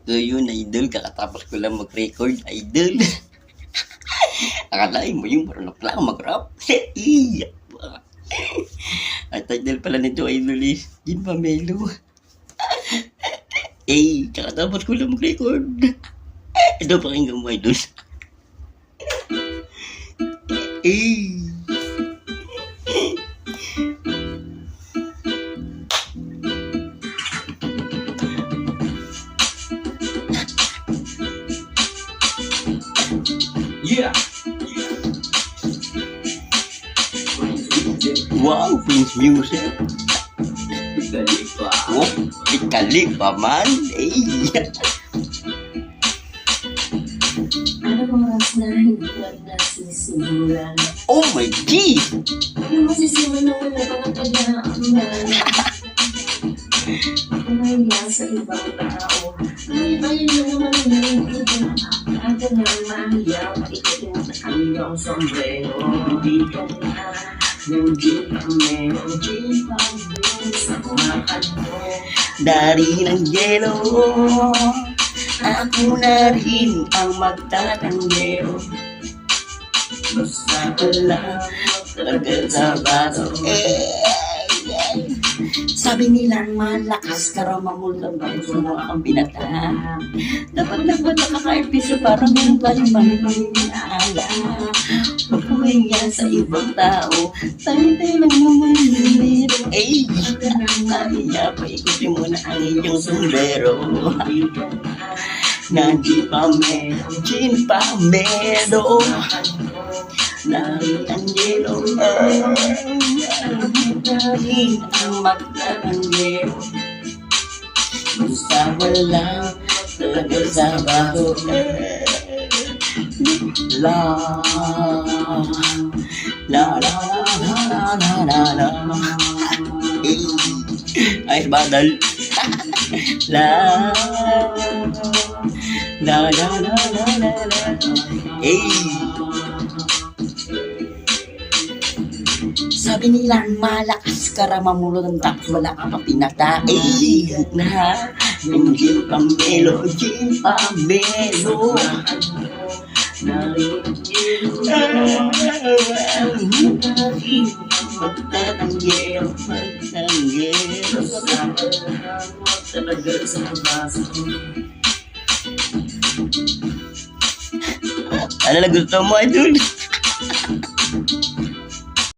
So yun, idol, kakatapos ko lang mag-record, idol. Akalain mo yung marunong lang mag-rap. Iya. At idol pala nito, idol is Jin Pamelo. Kakatapos ko lang mag-record. Ito, pakinggan mo, idol. Yeah. Wow, Prince Music. Khalifa. Oh, Khalifa man. Anong oras na hindi ko na sisimulan? Oh my G! Ano masisimulan mo na pang pag-aaman? Kumaya sa ibang tao. Ayun na naman ang iba. Ako na mahiyaw. Ikaw na ang iyong sombrero. Hindi ka na ng Jin Pamelo. Jin Pamelo sa kumakan mo. Dari ng yelo, ako na rin ang magtatanggero. Basta ko lang pagkasabado. Sabi nilang malakas ka raw mamulang bago na ang binata. Dapat nakaka-artiso para meron tayong manipala. Huwag kumahiya sa ibang tao, tayo lang naman nilito. Kaya pa ikutin mo na ang iyong sombrero. Na Jin Pamelo, ang yelo, ang magtatanggero. Basta walang talaga sa bago. La la la la la la la. Ayos badal. La la la la la la la. Sabi nilang malakas ka raw mamulot tapos wala ka pa pinata. Na Jin Pamelo, Jin Pamelo. Magtatanggero, magtatanggero. Talaga sa baso. Ano na gusto mo, idol?